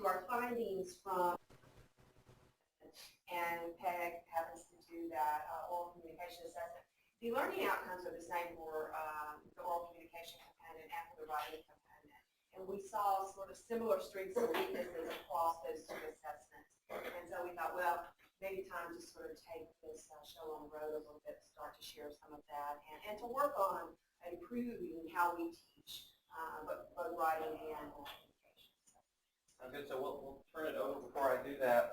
to our findings from, and PEG happens to do that oral communication assessment. The learning outcomes are the same for the oral communication component and for the writing component. And we saw sort of similar strengths and weaknesses across those two assessments. And so we thought, well, maybe time to sort of take this show on the road a little bit, start to share some of that, and to work on improving how we teach both writing and communication. Sounds good. So we'll turn it over. Before I do that,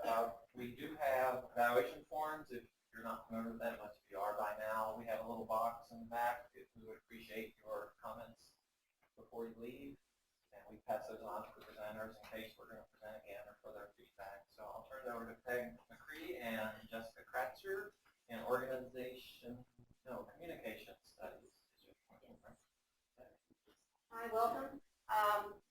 we do have evaluation forms. If you're not familiar with that, most of you are by now. We have a little box in the back. We would appreciate your comments before you leave. And we pass those on to the presenters in case we're going to present again or for their feedback. So I'll turn it over to Peg McCree and Jessica Kratzer in communication studies. Hi, welcome.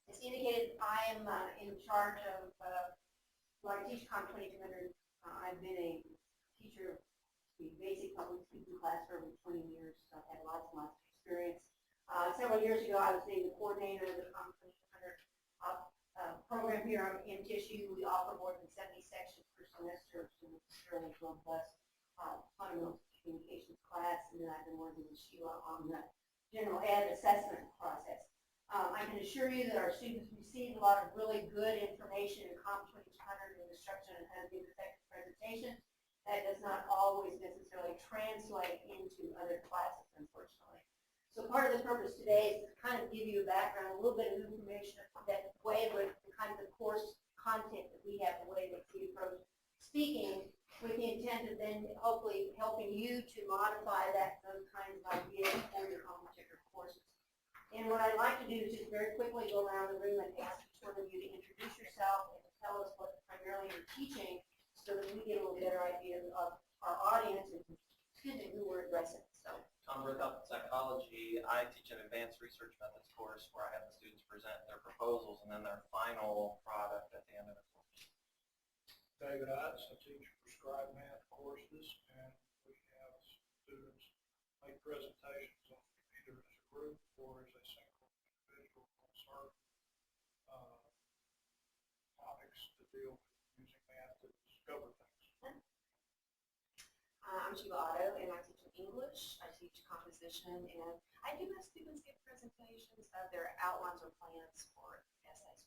As indicated, I am in charge of, I teach Comp 2200. I've been a teacher of the basic public speaking class for over 20 years, so I've had lots and lots of experience. Several years ago, I was named the coordinator of the Comp 2200 program here in TSU. We offer more than 70 sections per semester, so it's a fairly robust fundamental communications class, and then I've been working with Sheila on the general ed assessment process. I can assure you that our students received a lot of really good information in Comp 2200 and instruction on how to give effective presentations. That does not always necessarily translate into other classes, unfortunately. So part of the purpose today is to kind of give you a background, a little bit of information that way with the kind of the course content that we have, the way that we approach speaking, with the intent of then hopefully helping you to modify those kinds of ideas for your own particular courses. And what I'd like to do is just very quickly go around the room and ask each one of you to introduce yourself and to tell us what primarily you're teaching so that we get a little better idea of our audience and who we're addressing. So, Tom Rithoff, psychology. I teach an advanced research methods course where I have the students present their proposals and then their final product at the end of the course. David Ites, I teach prescribed math courses, and we have students make presentations on either as a group or as a single individual on certain topics to deal with using math to discover things. I'm Sheila Otto, and I teach English. I teach composition, and I do have students give presentations of their outlines or plans for essays.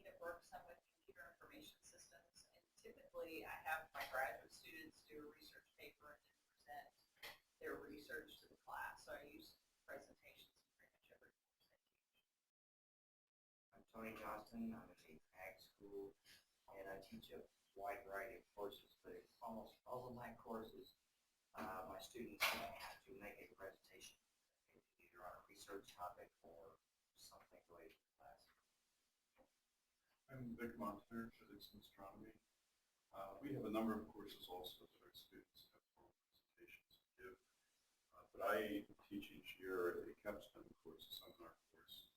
That works with computer information systems, and typically I have my graduate students do a research paper and then present their research to the class. So I use presentations in pretty much every course I teach. I'm Tony Johnston. I'm at ag school, and I teach a wide variety of courses, but almost all of my courses, my students have to make a presentation either on a research topic or something related to the class. I'm Vic Monter, physics and astronomy. We have a number of courses also that our students have oral presentations to give. But I teach each year a capstone course, a seminar course,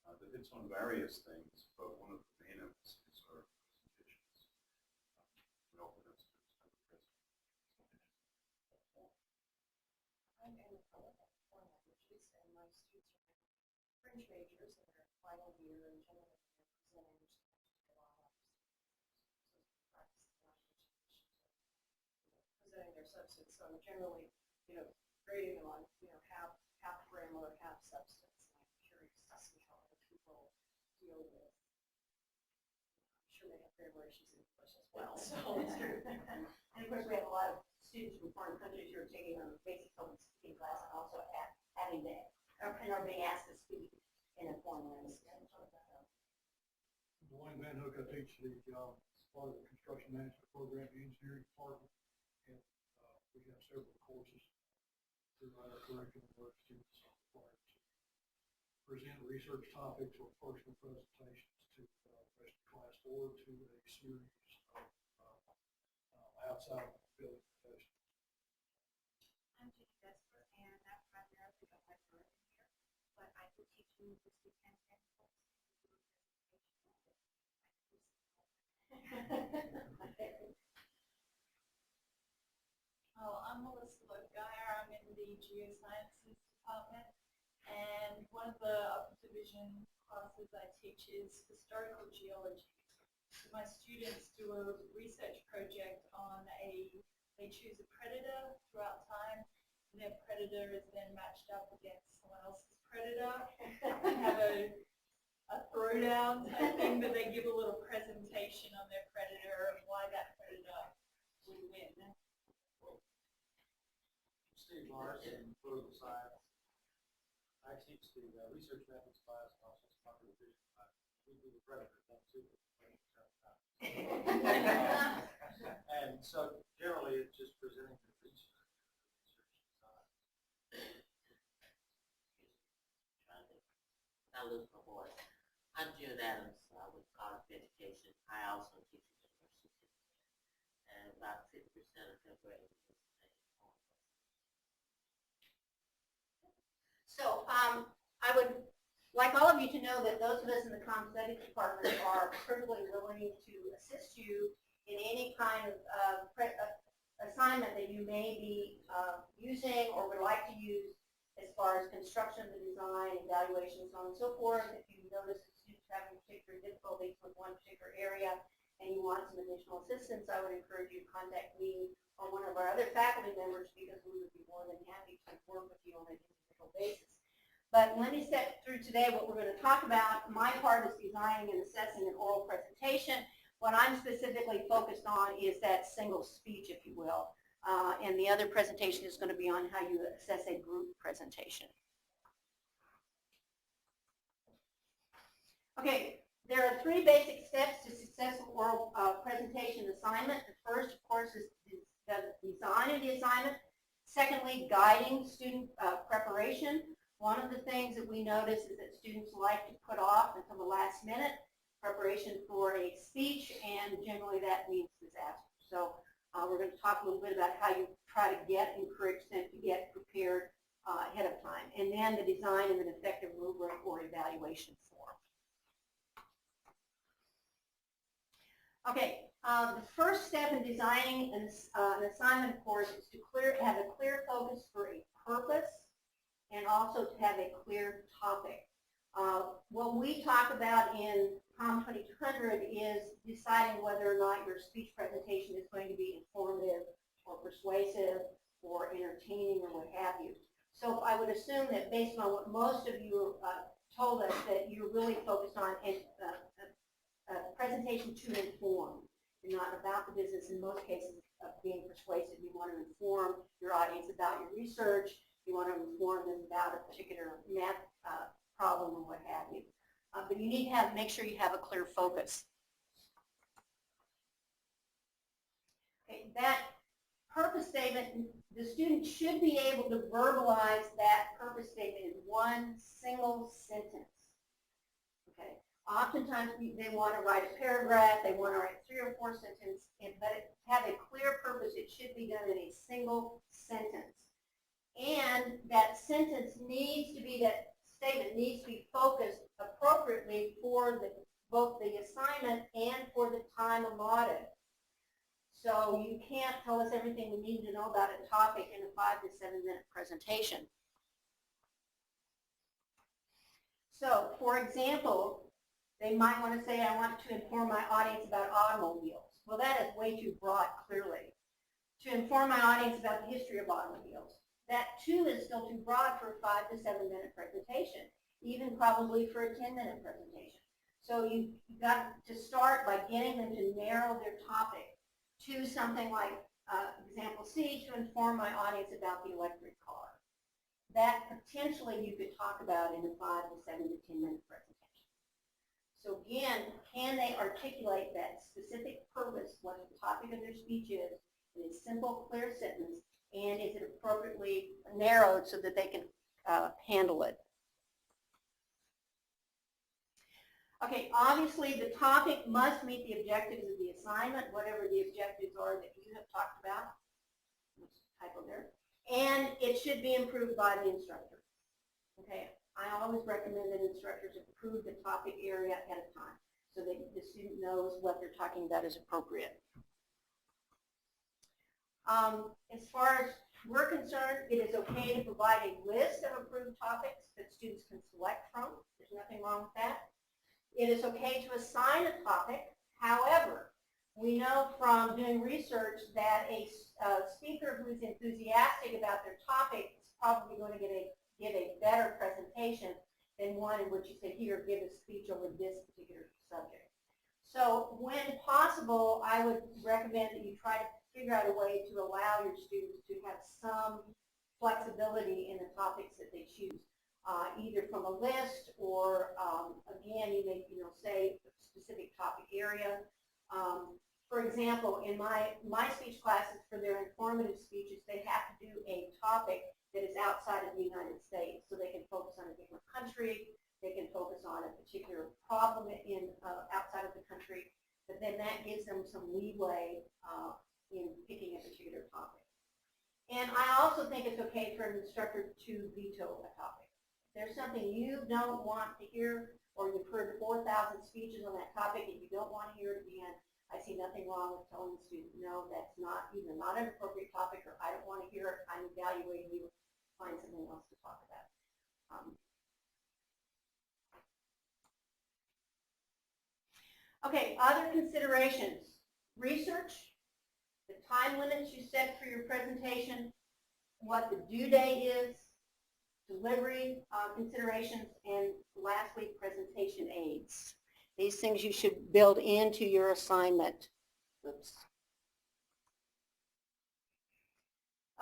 that hits on various things, but one of the main emphases are presentations. We offer them students have a presentation. I'm in foreign languages, and my students are French majors in their final year, and generally they're presenting presenting their substance. So I'm generally, grading them on, half grammar, half substance. And I'm curious to see how other people deal with. I'm sure they have grammar issues in English as well. So and of course, we have a lot of students from foreign countries who are taking a basic public speaking class and also having to, and are being asked to speak in a foreign language. Dwayne Van Hook, I teach the part of the construction management program, the engineering department, and we have several courses throughout our curriculum where students are required to present research topics or personal presentations to the rest of the class or to a series of outside of the building professionals. I'm Judy Vesper, and I primarily don't have to learn here, but I do teach linguistic and technical I'm Melissa Loggeyer. I'm in the Geosciences department, and one of the upper division classes I teach is historical geology. So my students do a research project on they choose a predator throughout time, and their predator is then matched up against someone else's predator, and have a throwdown type thing, but they give a little presentation on their predator and why that predator would win. Steve Larson, political science. I teach the research methods class and also some division class. We do the predator thing too. And so generally it's just presenting the research design. I lose my voice. I'm June Adams with College of Education. I also teach at the university, and about 50% of them grades is the same. So I would like all of you to know that those of us in the Comm Studies Department are perfectly willing to assist you in any kind of assignment that you may be using or would like to use as far as construction, the design, evaluation, so on and so forth. If you notice that students having particular difficulties with one particular area and you want some additional assistance, I would encourage you to contact me or one of our other faculty members, because we would be more than happy to work with you on an individual basis. But let me step through today what we're going to talk about. My part is designing and assessing an oral presentation. What I'm specifically focused on is that single speech, if you will. And the other presentation is going to be on how you assess a group presentation. Okay, there are 3 basic steps to successful oral presentation assignment. The first, of course, is the design of the assignment. Secondly, guiding student preparation. One of the things that we notice is that students like to put off until the last minute preparation for a speech, and generally that means disaster. So we're going to talk a little bit about how you try to encourage them to get prepared ahead of time, and then the design of an effective rubric or evaluation form. Okay, the first step in designing an assignment, of course, is to have a clear focus for a purpose, and also to have a clear topic. What we talk about in COM 2200 is deciding whether or not your speech presentation is going to be informative or persuasive or entertaining or what have you. So I would assume that based on what most of you told us, that you're really focused on a presentation to inform, and not about the business. In most cases of being persuasive, you want to inform your audience about your research. You want to inform them about a particular math problem or what have you. But you need to make sure you have a clear focus. Okay, that purpose statement, the student should be able to verbalize that purpose statement in one single sentence. Okay. Oftentimes they want to write a paragraph, they want to write 3 or 4 sentences, but to have a clear purpose, it should be done in a single sentence. And that sentence needs to be, that statement needs to be focused appropriately for both the assignment and for the time allotted. So you can't tell us everything we need to know about a topic in a 5 to 7 minute presentation. So, for example, they might want to say, I want to inform my audience about automobiles. Well, that is way too broad, clearly. To inform my audience about the history of automobiles. That, too, is still too broad for a 5 to 7 minute presentation, even probably for a 10-minute presentation. So you've got to start by getting them to narrow their topic to something like, example C, to inform my audience about the electric car. That potentially you could talk about in a 5 to 7 to 10-minute presentation. So again, can they articulate that specific purpose, what the topic of their speech is, in a simple, clear sentence, and is it appropriately narrowed so that they can handle it? Okay, obviously the topic must meet the objectives of the assignment, whatever the objectives are that you have talked about. Typo there. And it should be improved by the instructor. Okay, I always recommend that instructors approve the topic area ahead of time so that the student knows what they're talking about is appropriate. As far as we're concerned it is okay to provide a list of approved topics that students can select from. There's nothing wrong with that. It is okay to assign a topic. However, we know from doing research that a speaker who is enthusiastic about their topic is probably going to give a better presentation than one in which you say, here, give a speech over this particular subject. So when possible, I would recommend that you try to figure out a way to allow your students to have some flexibility in the topics that they choose, either from a list or, again, you may say a specific topic area. For example, in my speech classes, for their informative speeches, they have to do a topic that is outside of the United States, so they can focus on a different country, they can focus on a particular problem outside of the country, but then that gives them some leeway in picking a particular topic. And I also think it's okay for an instructor to veto a topic. If there's something you don't want to hear, or you've heard 4,000 speeches on that topic and you don't want to hear it again, I see nothing wrong with telling the student, no, that's either not an appropriate topic, or I don't want to hear it, I'm evaluating you, find something else to talk about. Okay, other considerations. Research, the time limits you set for your presentation, what the due date is, delivery considerations, and lastly, presentation aids. These things you should build into your assignment. Oops.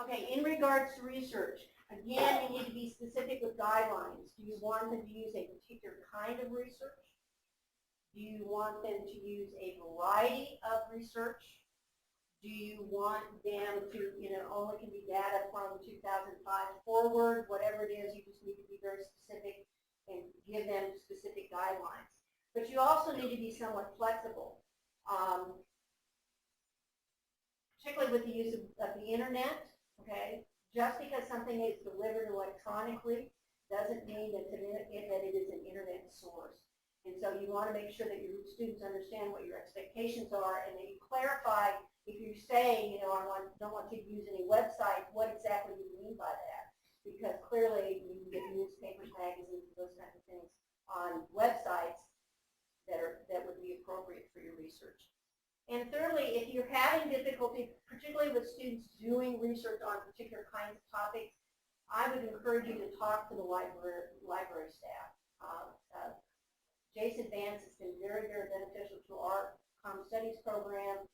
Okay, in regards to research, again, you need to be specific with guidelines. Do you want them to use a particular kind of research? Do you want them to use a variety of research? Do you want them to, only can be data from 2005 forward, whatever it is, you just need to be very specific and give them specific guidelines. But you also need to be somewhat flexible, particularly with the use of the internet, okay? Just because something is delivered electronically doesn't mean that it is an internet source. And so you want to make sure that your students understand what your expectations are, and that you clarify, if you say, I don't want you to use any website, what exactly do you mean by that? Because clearly you can get newspapers, magazines, those kinds of things on websites that would be appropriate for your research. And thirdly, if you're having difficulty, particularly with students doing research on particular kinds of topics, I would encourage you to talk to the library staff. Jason Vance has been very, very beneficial to our Common Studies program.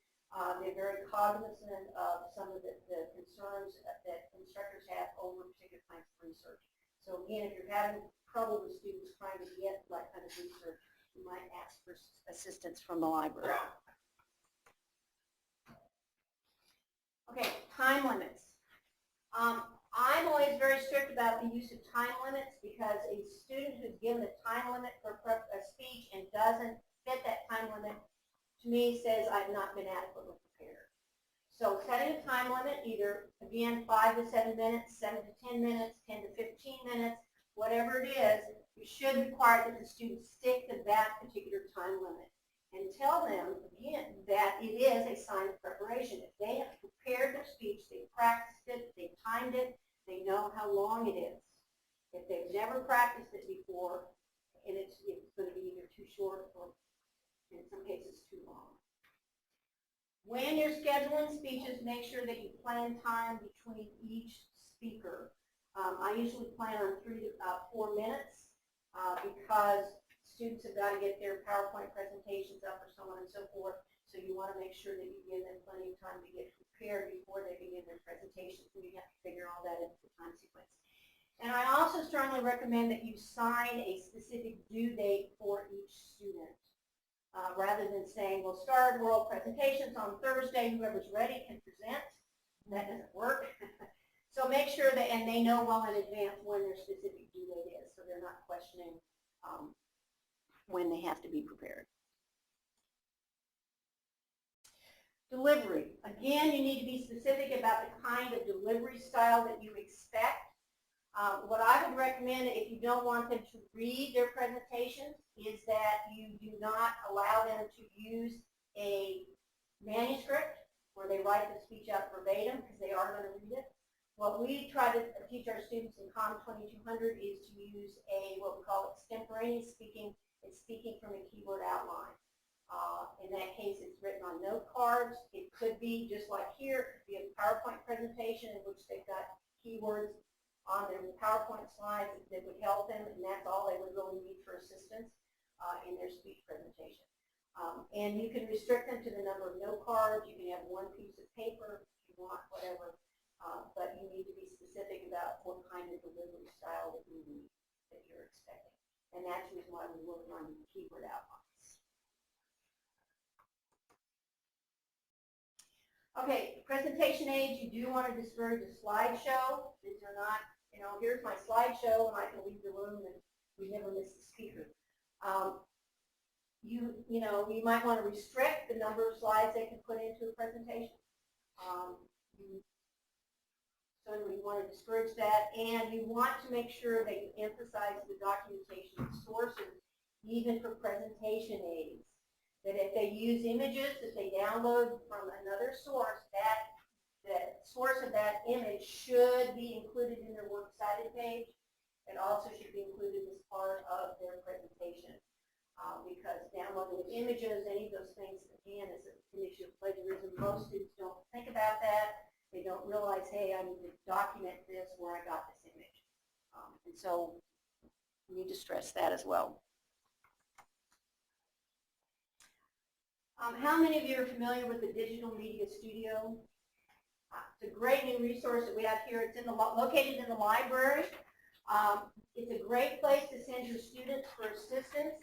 They're very cognizant of some of the concerns that instructors have over particular kinds of research. So again, if you're having trouble with students trying to get that kind of research, you might ask for assistance from the library. Okay, time limits. I'm always very strict about the use of time limits, because a student who's given a time limit for a speech and doesn't fit that time limit, to me, says I've not been adequately prepared. So setting a time limit, either, again, 5 to 7 minutes, 7 to 10 minutes, 10 to 15 minutes, whatever it is, you should require that the students stick to that particular time limit. And tell them, again, that it is a sign of preparation. If they have prepared their speech, they practiced it, they timed it, they know how long it is. If they've never practiced it before, and it's going to be either too short or, in some cases, too long. When you're scheduling speeches, make sure that you plan time between each speaker. I usually plan on 3 to 4 minutes because students have got to get their PowerPoint presentations up, or so on and so forth. So you want to make sure that you give them plenty of time to get prepared before they begin their presentation. So you have to figure all that into the time sequence. And I also strongly recommend that you sign a specific due date for each student. Rather than saying, we'll start world presentations on Thursday, whoever's ready can present. That doesn't work. So make sure that, and they know well in advance when their specific due date is, so they're not questioning when they have to be prepared. Delivery. Again, you need to be specific about the kind of delivery style that you expect. What I would recommend, if you don't want them to read their presentations, is that you do not allow them to use a manuscript where they write the speech out verbatim, because they are going to read it. What we try to teach our students in COM 2200 is to use what we call extemporaneous speaking. It's speaking from a keyword outline. In that case, it's written on note cards. It could be just like here, it could be a PowerPoint presentation in which they've got keywords on their PowerPoint slides that would help them, and that's all they would really need for assistance in their speech presentation. And you can restrict them to the number of note cards. You can have one piece of paper if you want, whatever. But you need to be specific about what kind of delivery style that you need, that you're expecting. And that's the reason why we work on keyword outlines. Okay, presentation aids, you do want to discourage a slideshow. These are not, here's my slideshow, and I can leave the room and we never miss the speaker. You might want to restrict the number of slides they can put into a presentation. So we want to discourage that, and you want to make sure that you emphasize the documentation sources, even for presentation aids. That if they use images that they download from another source, that the source of that image should be included in their works cited page. It also should be included as part of their presentation. Because downloading images, any of those things, again, is an issue of plagiarism. Most students don't think about that. They don't realize, hey, I need to document this where I got this image. And so we need to stress that as well. How many of you are familiar with the Digital Media Studio? It's a great new resource that we have here. It's located in the library. It's a great place to send your students for assistance.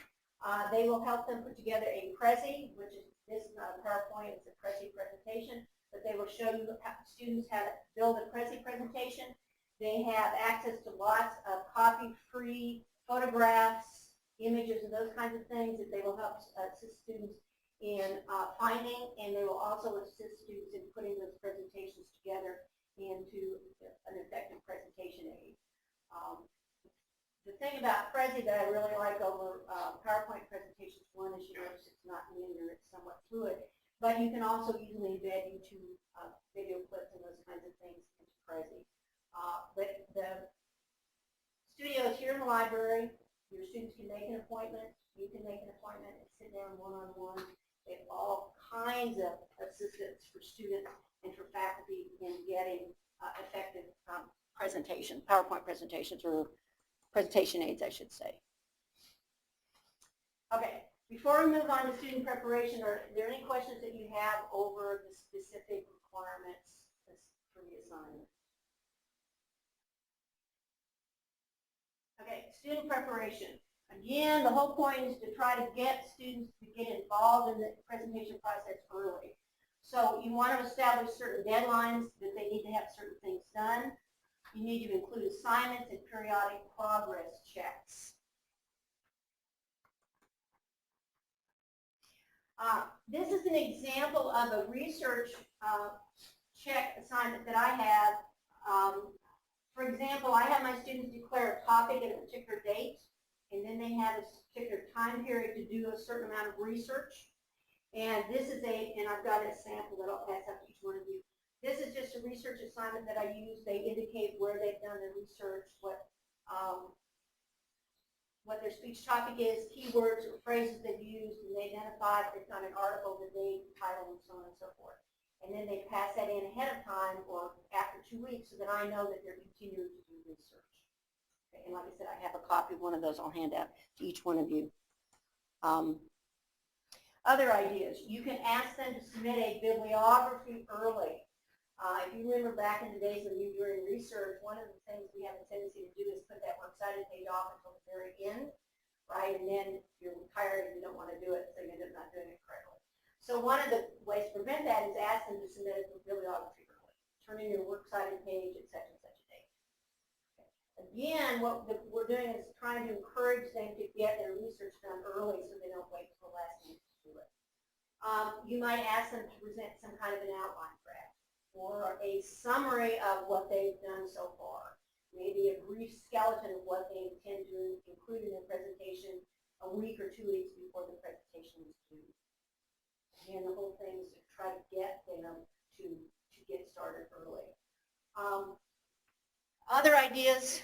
They will help them put together a Prezi, which is this is not a PowerPoint, it's a Prezi presentation. But they will show you students how to build a Prezi presentation. They have access to lots of copy-free photographs, images, and those kinds of things that they will help assist students in finding, and they will also assist students in putting those presentations together into an effective presentation aid. The thing about Prezi that I really like over PowerPoint presentations, one is you notice it's not linear, it's somewhat fluid. But you can also easily embed YouTube video clips and those kinds of things into Prezi. But the studio is here in the library. Your students can make an appointment. You can make an appointment and sit down one-on-one. They have all kinds of assistance for students and for faculty in getting effective presentations, PowerPoint presentations, or presentation aids, I should say. Okay. Before we move on to student preparation, are there any questions that you have over the specific requirements for the assignment? Okay, student preparation. Again, the whole point is to try to get students to get involved in the presentation process early. So you want to establish certain deadlines that they need to have certain things done. You need to include assignments and periodic progress checks. This is an example of a research check assignment that I have. For example, I have my students declare a topic at a particular date, and then they have a particular time period to do a certain amount of research. And this is and I've got a sample that I'll pass out to each one of you. This is just a research assignment that I use. They indicate where they've done their research, what their speech topic is, keywords or phrases they've used, and they identify if they've done an article, the date, title, and so on and so forth. And then they pass that in ahead of time or after 2 weeks so that I know that they're continuing to do research. Okay, and like I said, I have a copy of one of those I'll hand out to each one of you. Other ideas. You can ask them to submit a bibliography early. If you remember back in the days when you were doing research, one of the things we have a tendency to do is put that works cited page off until the very end, right? And then you're tired and you don't want to do it, so you end up not doing it correctly. So one of the ways to prevent that is ask them to submit a bibliography early. Turn in your works cited page at such and such a date. Okay. Again, what we're doing is trying to encourage them to get their research done early so they don't wait until the last minute to do it. You might ask them to present some kind of an outline draft or a summary of what they've done so far. Maybe a brief skeleton of what they intend to include in their presentation a week or 2 weeks before the presentation is due. Again, the whole thing is to try to get them to get started early. Other ideas?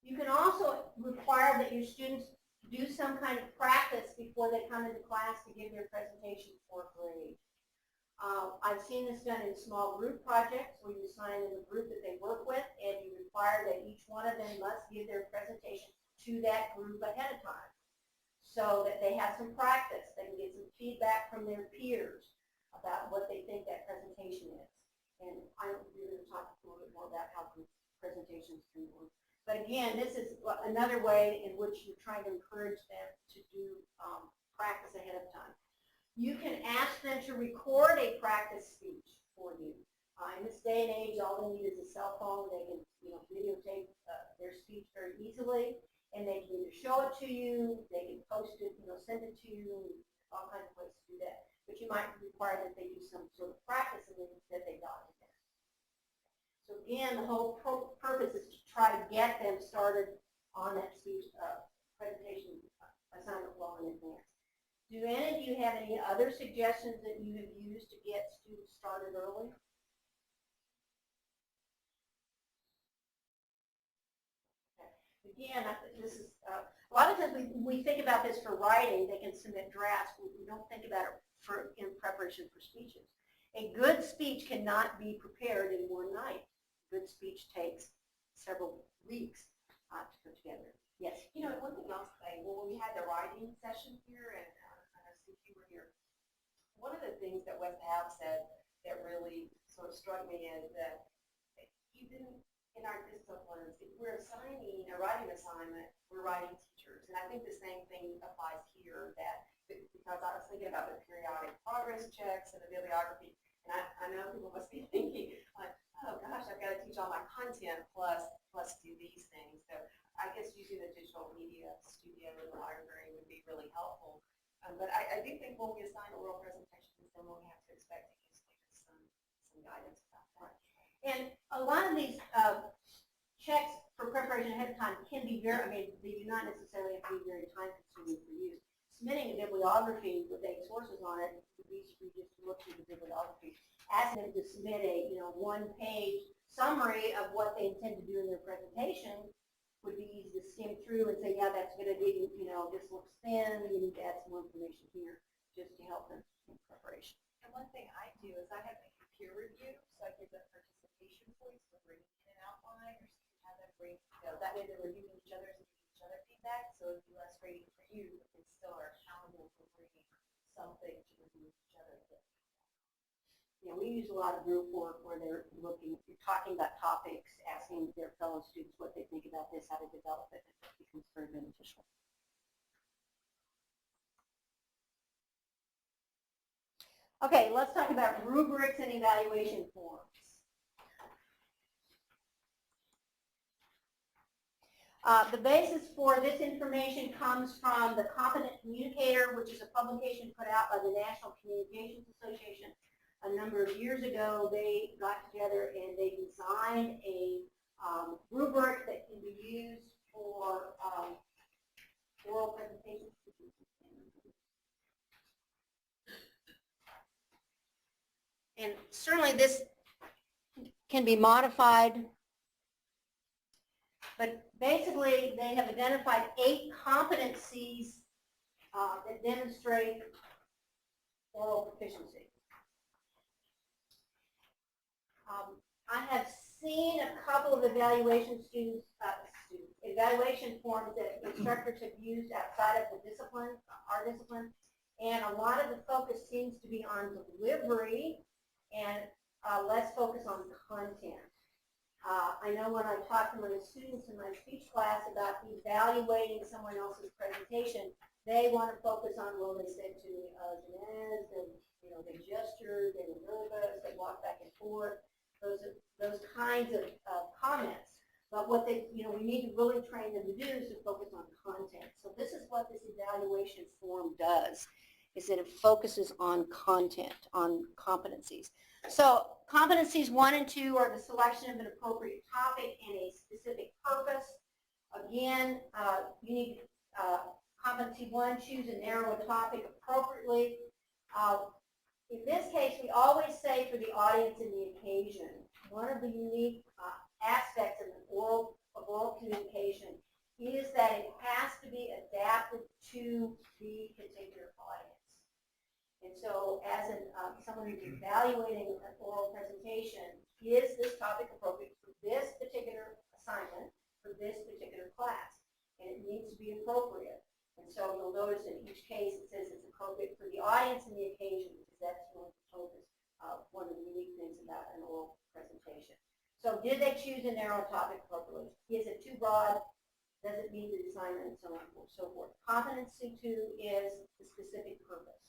You can also require that your students do some kind of practice before they come into class to give their presentation for a grade. I've seen this done in small group projects where you assign them a group that they work with and you require that each one of them must give their presentation to that group ahead of time so that they have some practice. They can get some feedback from their peers about what they think that presentation is. And we're going to talk a little bit more about how group presentations can work. But again, this is another way in which you're trying to encourage them to do practice ahead of time. You can ask them to record a practice speech for you. In this day and age, all they need is a cell phone. They can, videotape their speech very easily, and they can either show it to you, they can post it, send it to you, all kinds of ways to do that. But you might require that they do some sort of practice and that they document. So again, the whole purpose is to try to get them started on that speech presentation assignment well in advance. Do any of you have any other suggestions that you have used to get students started early? Okay. Again, this is a lot of times we think about this for writing. They can submit drafts. We don't think about it in preparation for speeches. A good speech cannot be prepared in one night. Good speech takes several weeks to put together. Yes. One thing I'll say, when we had the writing session here, and I know Steve, you were here, one of the things that Wes Hab said that really sort of struck me is that even in our disciplines, if we're assigning a writing assignment, we're writing teachers. And I think the same thing applies here, that because I was thinking about the periodic progress checks and the bibliography, and I know people must be thinking, like, oh gosh, I've got to teach all my content plus do these things. So I guess using the digital media studio in the library would be really helpful. But I do think when we assign oral presentations, then we'll have to expect to give students some guidance about that. And a lot of these checks for preparation ahead of time can be they do not necessarily have to be very time consuming for you. Submitting a bibliography with 8 sources on it would be easy for you just to look through the bibliography. Asking them to submit a one-page summary of what they intend to do in their presentation would be easy to skim through and say, yeah, that's a good idea. This looks thin. You need to add some more information here just to help them in preparation. And one thing I do is I have them peer review, so I give them participation points for bringing in an outline, or have them bring, that way they're reviewing each other and giving each other feedback. So it'd be less rating for you, but they still are accountable for bringing something to review each other. Yeah, we use a lot of group work where they're talking about topics, asking their fellow students what they think about this, how to develop it. It becomes very beneficial. Okay, let's talk about rubrics and evaluation forms. The basis for this information comes from the Competent Communicator, which is a publication put out by the National Communications Association. A number of years ago, they got together and they designed a rubric that can be used for oral presentations. And certainly this can be modified, but basically they have identified 8 competencies that demonstrate oral proficiency. I have seen a couple of evaluation evaluation forms that instructors have used outside of the discipline, our discipline, and a lot of the focus seems to be on delivery and less focus on content. I know when I talk to my students in my speech class about evaluating someone else's presentation, they want to focus on, well, they said to me, they gestured, they were nervous, they walked back and forth. Those kinds of comments. But what we need to really train them to do is to focus on content. So this is what this evaluation form does, is that it focuses on content, on competencies. So competencies 1 and 2 are the selection of an appropriate topic and a specific purpose. Again, you need competency 1, choose and narrow a topic appropriately. In this case, we always say for the audience and the occasion, one of the unique aspects of oral communication is that it has to be adapted to the particular audience. And so as someone who's evaluating an oral presentation, is this topic appropriate for this particular assignment, for this particular class? And it needs to be appropriate. And so you'll notice in each case it says it's appropriate for the audience and the occasion, because that's one of the unique things about an oral presentation. So did they choose a narrow topic appropriately? Is it too broad? Does it meet the assignment, and so on and so forth? Competency 2 is the specific purpose.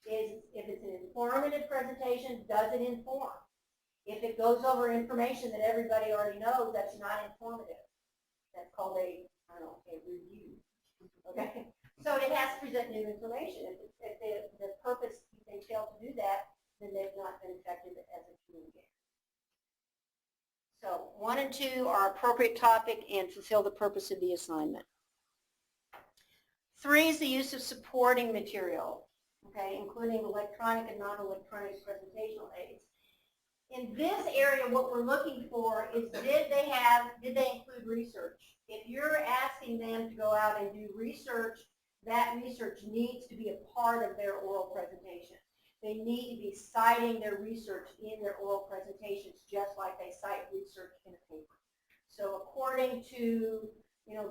If it's an informative presentation, does it inform? If it goes over information that everybody already knows, that's not informative. That's called a review. Okay? So it has to present new information. If the purpose, if they fail to do that, then they've not been effective as a communicator. So 1 and 2 are appropriate topic and fulfill the purpose of the assignment. 3 is the use of supporting material, okay, including electronic and non-electronic presentational aids. In this area, what we're looking for is did they include research? If you're asking them to go out and do research, that research needs to be a part of their oral presentation. They need to be citing their research in their oral presentations, just like they cite research in a paper. So according to,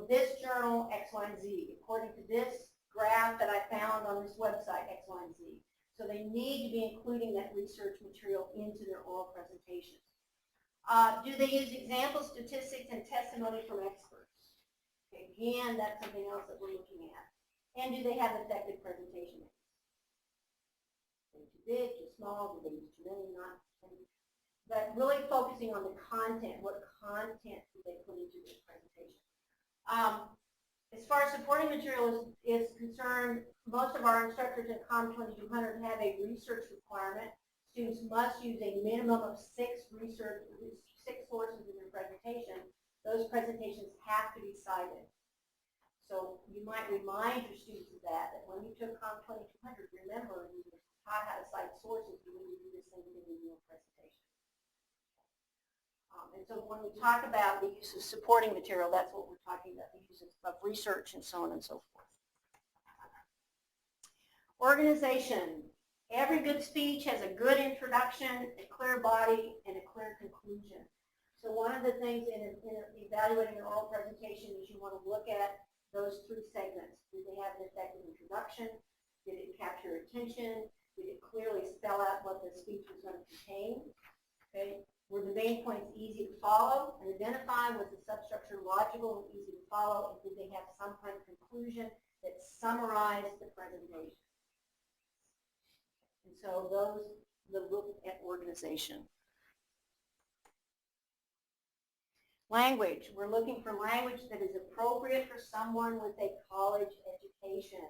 this journal, X, Y, and Z, according to this graph that I found on this website, X, Y, and Z. So they need to be including that research material into their oral presentations. Do they use example statistics and testimony from experts? Again, that's something else that we're looking at. And do they have effective presentation aids? Are they too big, too small, do they use too many, not many? But really focusing on the content, what content do they put into this presentation? As far as supporting material is concerned, most of our instructors in COM 2200 have a research requirement. Students must use a minimum of 6 sources in their presentation. Those presentations have to be cited. So you might remind your students of that when you took COM 2200, remember you were taught how to cite sources, you need to do the same thing in your presentation. And so when we talk about the use of supporting material, that's what we're talking about, the use of research and so on and so forth. Organization. Every good speech has a good introduction, a clear body, and a clear conclusion. So one of the things in evaluating an oral presentation is you want to look at those 3 segments. Did they have an effective introduction? Did it capture attention? Did it clearly spell out what the speech was going to contain? Okay. Were the main points easy to follow and identify? Was the substructure logical and easy to follow? And did they have some kind of conclusion that summarized the presentation? And so those, the look at organization. Language. We're looking for language that is appropriate for someone with a college education.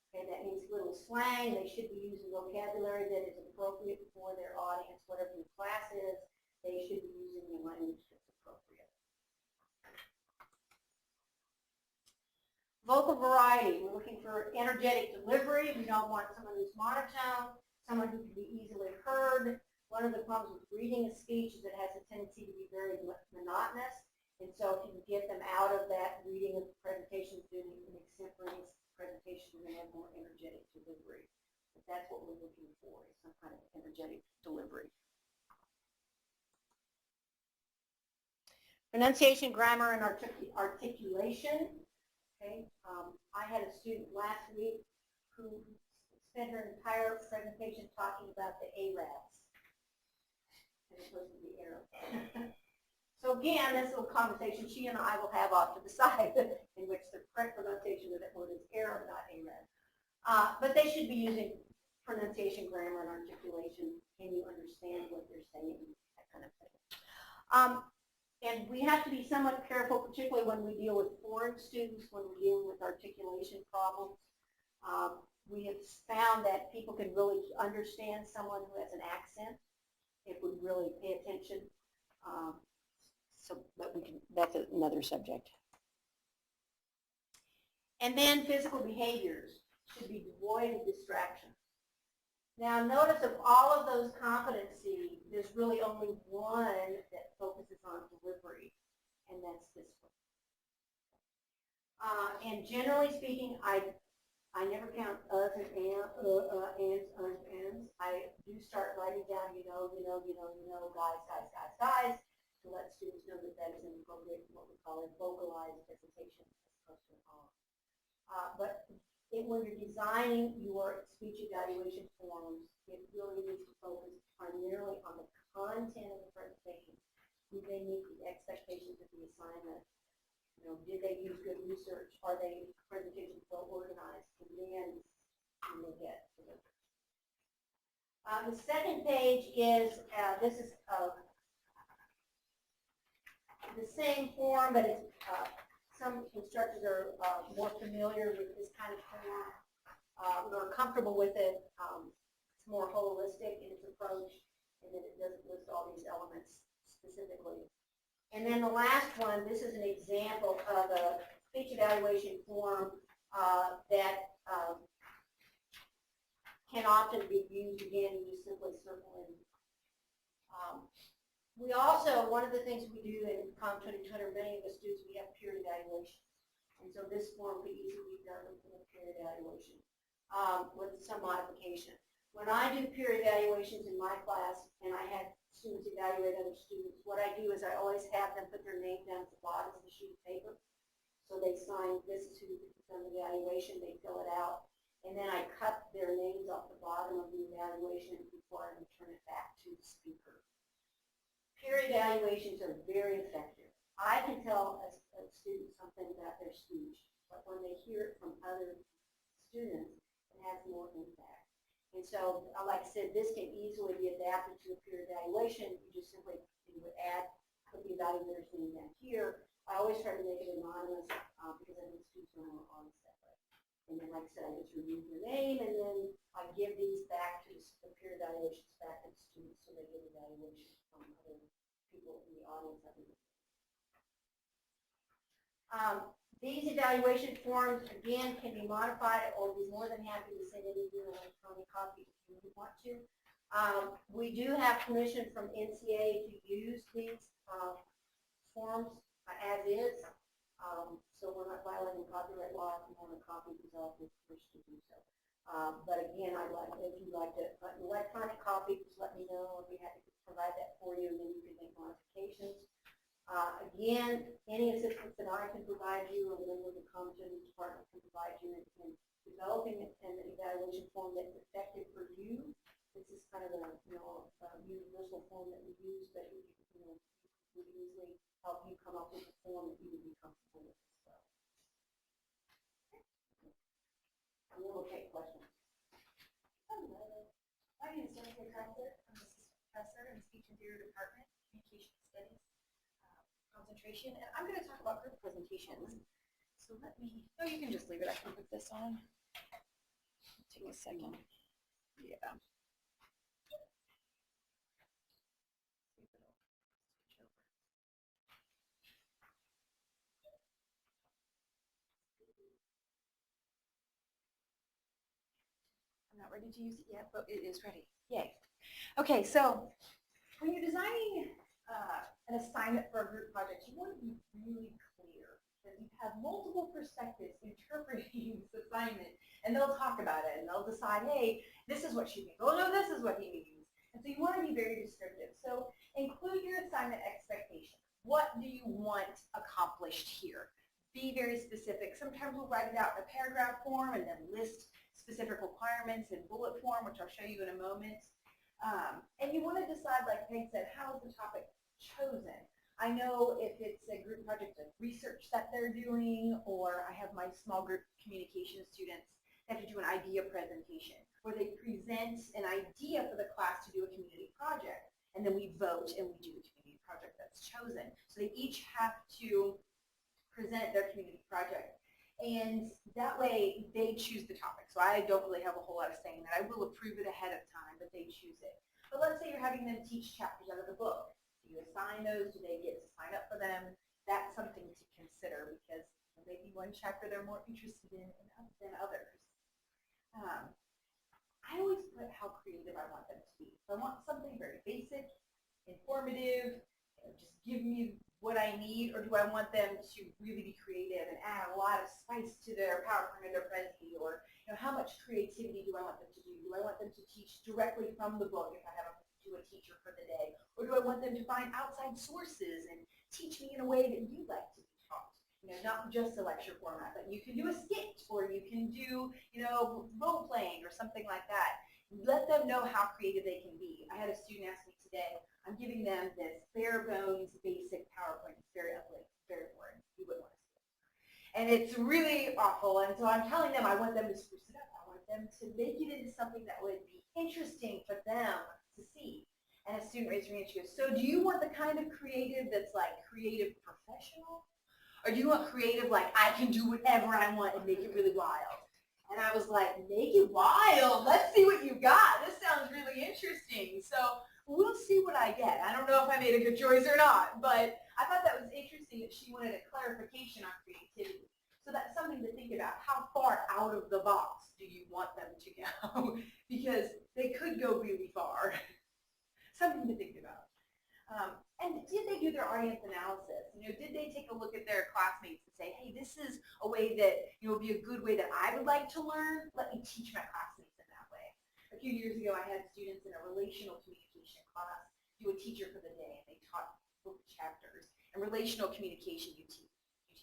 Okay, that means little slang. They should be using vocabulary that is appropriate for their audience, whatever the class is. They should be using the language that's appropriate. Vocal variety. We're looking for energetic delivery. We don't want someone who's monotone, someone who can be easily heard. One of the problems with reading a speech is it has a tendency to be very monotonous. And so if you can get them out of that reading of the presentation, doing an extemporaneous presentation, we're going to have more energetic delivery. But that's what we're looking for, is some kind of energetic delivery. Pronunciation, grammar, and articulation. Okay. I had a student last week who spent her entire presentation talking about the Arabs. And it's supposed to be Arab. So again, this little conversation she and I will have off to the side, in which the correct pronunciation of that word is Arab, not Arab. But they should be using pronunciation, grammar, and articulation. Can you understand what they're saying? That kind of thing. And we have to be somewhat careful, particularly when we deal with foreign students, when we're dealing with articulation problems. We have found that people can really understand someone who has an accent if we really pay attention. But that's another subject. And then physical behaviors should be devoid of distraction. Now, notice of all of those competencies, there's really only one that focuses on delivery, and that's this one. And generally speaking, I never count us and ands, ands. I do start writing down, guys, to let students know that that is an appropriate, what we call a vocalized presentation as opposed to an oral. But when you're designing your speech evaluation forms, it really needs to focus primarily on the content of the presentation. Do they meet the expectations of the assignment? Did they use good research? Are they presentations well organized? And then you will get to the second page is, this is the same form, but it's, some instructors are more familiar with this kind of form, or comfortable with it. It's more holistic in its approach, and then it doesn't list all these elements specifically. And then the last one, this is an example of a speech evaluation form that can often be used. Again, you just simply circle in. We also, one of the things we do in Com 2200, many of us do, is we have peer evaluation. And so this form could easily be done with a peer evaluation with some modification. When I do peer evaluations in my class, and I had students evaluate other students, what I do is I always have them put their name down at the bottom of the sheet of paper. So they sign, this is who done the evaluation, they fill it out, and then I cut their names off the bottom of the evaluation before I return it back to the speaker. Peer evaluations are very effective. I can tell a student something about their speech, but when they hear it from other students, it has more impact. And so, like I said, this can easily be adapted to a peer evaluation. You just simply would put the evaluator's name down here. I always try to make it anonymous because I think students are more honest that way. And then, like I said, I just remove your name, and then I give these back to the peer evaluations back to the students so they get evaluation from other people in the audience. These evaluation forms, again, can be modified, or be more than happy to send it in an electronic copy if you really want to. We do have permission from NCA to use these forms as is, so we're not violating copyright law if you want to copy these off if you wish to do so. But again, if you'd like to an electronic copy, just let me know. I'd be happy to provide that for you, and then you can make modifications. Again, any assistance that I can provide you, or a member of the Competence Department can provide you in developing an evaluation form that's effective for you. This is kind of a universal form that we use, but we would easily help you come up with a form that you would be comfortable with as well. And then we'll take questions. Hello, my name is Jennifer Krauser. I'm an assistant professor in the Speech and Theater Department, Communication Studies, Concentration, and I'm going to talk about group presentations. So let me, no, you can just leave it. I can put this on. Take a second. Yeah. I'm not ready to use it yet, but it is ready. Yay. Okay, so when you're designing an assignment for a group project, you want to be really clear that you have multiple perspectives interpreting this assignment, and they'll talk about it, and they'll decide, hey, this is what she means. Oh, no, this is what he means. And so you want to be very descriptive. So include your assignment expectations. What do you want accomplished here? Be very specific. Sometimes we'll write it out in a paragraph form and then list specific requirements in bullet form, which I'll show you in a moment. And you want to decide, like Peg said, how is the topic chosen? I know if it's a group project of research that they're doing, or I have my small group communication students that have to do an idea presentation, where they present an idea for the class to do a community project, and then we vote and we do the community project that's chosen. So they each have to present their community project. And that way they choose the topic. So I don't really have a whole lot of say in that. I will approve it ahead of time, but they choose it. But let's say you're having them teach chapters out of the book. Do you assign those? Do they get to sign up for them? That's something to consider, because maybe one chapter they're more interested in than others. I always put how creative I want them to be. If I want something very basic, informative, just give me what I need, or do I want them to really be creative and add a lot of spice to their PowerPoint or their Prezi, or how much creativity do I want them to do? Do I want them to teach directly from the book if I have to a teacher for the day, or do I want them to find outside sources and teach me in a way that you like to be taught? Not just a lecture format, but you can do a skit, or you can do, role playing or something like that. Let them know how creative they can be. I had a student ask me today, I'm giving them this bare bones basic PowerPoint. It's very ugly, very boring. You wouldn't want to see it. And it's really awful. And so I'm telling them I want them to spruce it up. I want them to make it into something that would be interesting for them to see. And a student raised her hand and she goes, so do you want the kind of creative that's like creative professional? Or do you want creative like I can do whatever I want and make it really wild? And I was like, make it wild. Let's see what you got. This sounds really interesting. So we'll see what I get. I don't know if I made a good choice or not, but I thought that was interesting that she wanted a clarification on creativity. So that's something to think about. How far out of the box do you want them to go? Because they could go really far. Something to think about. And did they do their audience analysis? Did they take a look at their classmates and say, hey, this is a way that would be a good way that I would like to learn? Let me teach my classmates in that way. A few years ago, I had students in a relational communication class do a teacher for the day, and they taught book chapters. And relational communication, you teach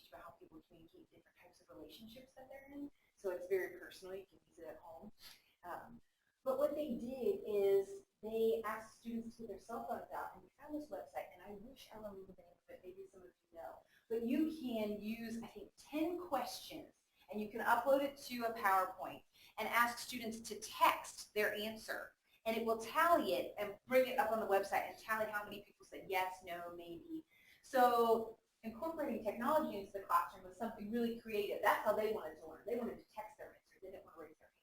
about how people communicate different types of relationships that they're in. So it's very personal. You can use it at home. But what they did is they asked students to get their cell phones out, and we found this website, and I wish I remember the name of it, maybe some of you know. But you can use, I think, 10 questions, and you can upload it to a PowerPoint and ask students to text their answer. And it will tally it and bring it up on the website and tally how many people said yes, no, maybe. So incorporating technology into the classroom was something really creative. That's how they wanted to learn. They wanted to text their answer. They didn't want to raise their hand.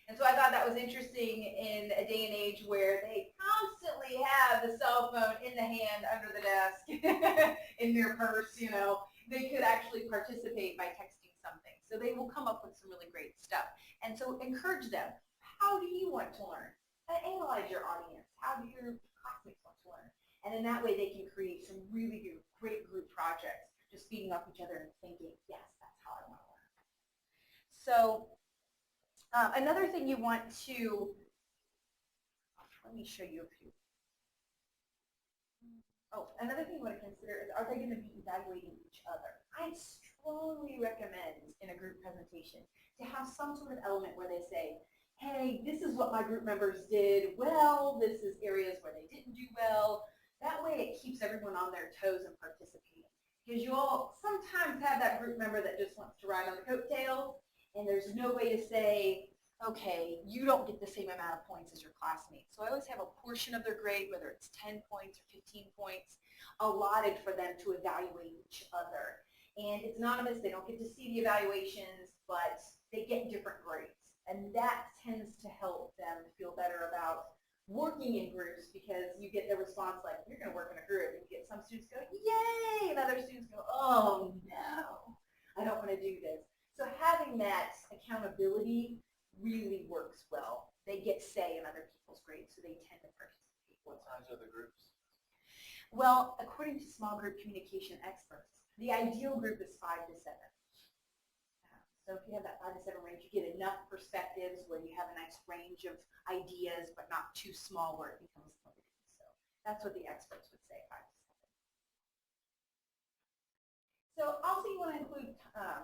And so I thought that was interesting in a day and age where they constantly have the cell phone in the hand, under the desk, in their purse, They could actually participate by texting something. So they will come up with some really great stuff. And so encourage them. How do you want to learn? Analyze your audience. How do your classmates want to learn? And in that way, they can create some really great group projects, just feeding off each other and thinking, yes, that's how I want to learn. So another thing you want to, let me show you a few. Another thing you want to consider is, are they going to be evaluating each other? I strongly recommend in a group presentation to have some sort of element where they say, hey, this is what my group members did well, this is areas where they didn't do well. That way it keeps everyone on their toes and participating. Because you all sometimes have that group member that just wants to ride on the coattails, and there's no way to say, okay, you don't get the same amount of points as your classmates. So I always have a portion of their grade, whether it's 10 points or 15 points, allotted for them to evaluate each other. And it's anonymous, they don't get to see the evaluations, but they get different grades. And that tends to help them feel better about working in groups, because you get the response like, you're going to work in a group. And you get some students go, yay, and other students go, oh no, I don't want to do this. So having that accountability really works well. They get say in other people's grades, so they tend to participate. What size are the groups? Well, according to small group communication experts, the ideal group is 5 to 7. So if you have that 5 to 7 range, you get enough perspectives where you have a nice range of ideas, but not too small where it becomes limited. So that's what the experts would say, 5 to 7. So also you want to include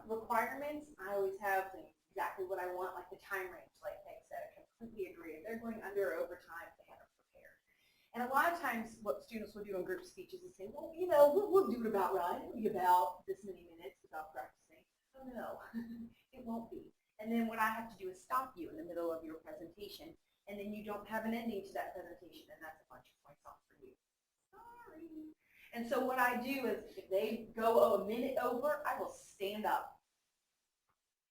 requirements. I always have exactly what I want, like the time range, like Peg said. I completely agree. If they're going under or over time, they haven't prepared. And a lot of times what students will do in group speeches is say, well, we'll do it about right. It'll be about this many minutes without practicing. Oh, no, it won't be. And then what I have to do is stop you in the middle of your presentation, and then you don't have an ending to that presentation, and that's a bunch of points off for you. Sorry. And so what I do is if they go a minute over, I will stand up.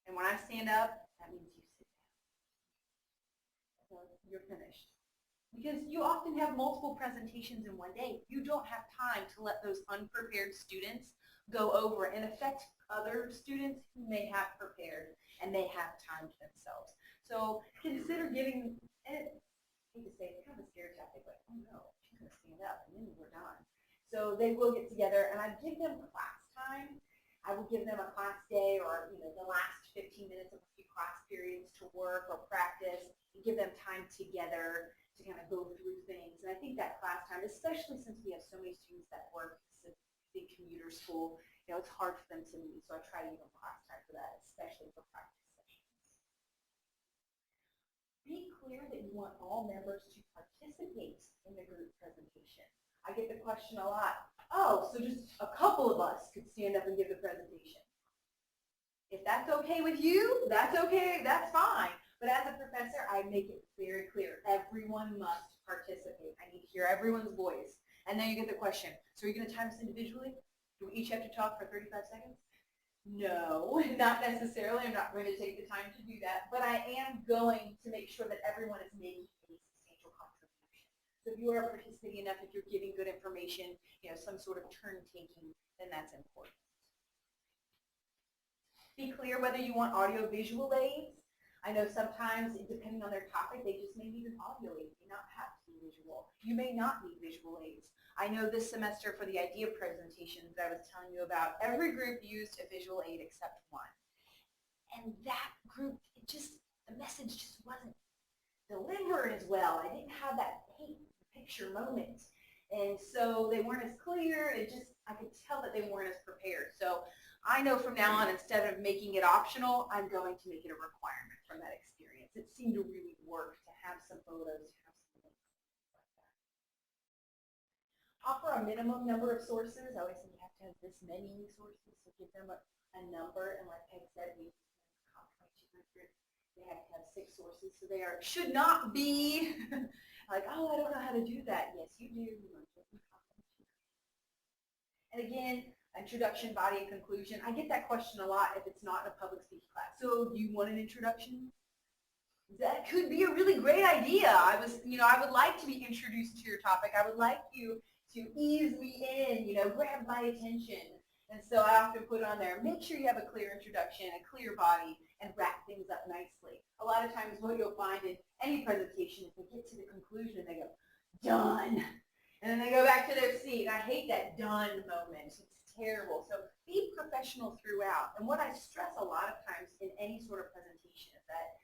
And when I stand up, that means you sit down. So you're finished. Because you often have multiple presentations in one day. You don't have time to let those unprepared students go over and affect other students who may have prepared and may have time to themselves. So consider giving, and I hate to say it's kind of a scare tactic, like, oh no, she's going to stand up and then we're done. So they will get together and I give them class time. I will give them a class day or the last 15 minutes of a few class periods to work or practice and give them time together to kind of go through things. And I think that class time, especially since we have so many students that work in big commuter school, it's hard for them to meet. So I try to give them class time for that, especially for practice sessions. Be clear that you want all members to participate in the group presentation. I get the question a lot. Oh, so just a couple of us could stand up and give the presentation. If that's okay with you, that's okay, that's fine. But as a professor, I make it very clear. Everyone must participate. I need to hear everyone's voice. And then you get the question, so are you going to time us individually? Do we each have to talk for 35 seconds? No, not necessarily. I'm not going to take the time to do that. But I am going to make sure that everyone is making a substantial contribution. So if you are participating enough, if you're giving good information, some sort of turn taking, then that's important. Be clear whether you want audio visual aids. I know sometimes, depending on their topic, they just may need an audio aid. They may not have to be visual. You may not need visual aids. I know this semester for the idea presentations that I was telling you about, every group used a visual aid except one. And that group, the message just wasn't delivered as well. I didn't have that paint picture moment. And so they weren't as clear. I could tell that they weren't as prepared. So I know from now on, instead of making it optional, I'm going to make it a requirement from that experience. It seemed to really work to have some photos, to have some links, like that. Offer a minimum number of sources. I always say you have to have this many sources, so give them a number. And like Peg said, we Comp 2200. They have to have 6 sources, so they should not be like, oh, I don't know how to do that. Yes, you do. And again, introduction, body, and conclusion. I get that question a lot if it's not in a public speaking class. So do you want an introduction? That could be a really great idea. I would like to be introduced to your topic. I would like you to ease me in, grab my attention. And so I often put on there, make sure you have a clear introduction, a clear body, and wrap things up nicely. A lot of times what you'll find in any presentation is they get to the conclusion and they go, done. And then they go back to their seat. I hate that done moment. It's terrible. So be professional throughout. And what I stress a lot of times in any sort of presentation is that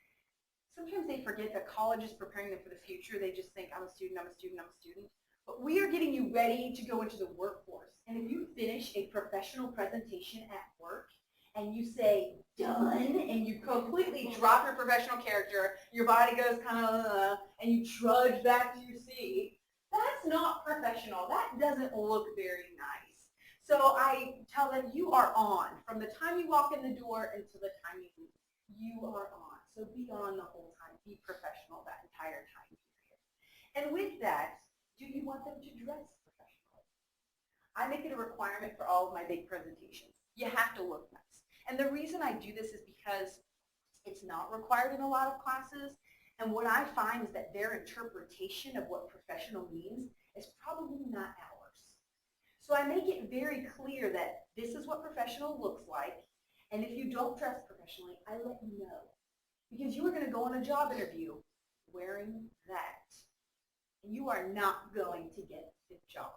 sometimes they forget that college is preparing them for the future. They just think, I'm a student, I'm a student, I'm a student. But we are getting you ready to go into the workforce. And if you finish a professional presentation at work and you say, done, and you completely drop your professional character, your body goes kind of, and you trudge back to your seat, that's not professional. That doesn't look very nice. So I tell them, you are on. From the time you walk in the door until the time you leave, you are on. So be on the whole time. Be professional that entire time period. And with that, do you want them to dress professionally? I make it a requirement for all of my big presentations. You have to look nice. And the reason I do this is because it's not required in a lot of classes. And what I find is that their interpretation of what professional means is probably not ours. So I make it very clear that this is what professional looks like. And if you don't dress professionally, I let you know. Because you are going to go on a job interview wearing that. And you are not going to get the job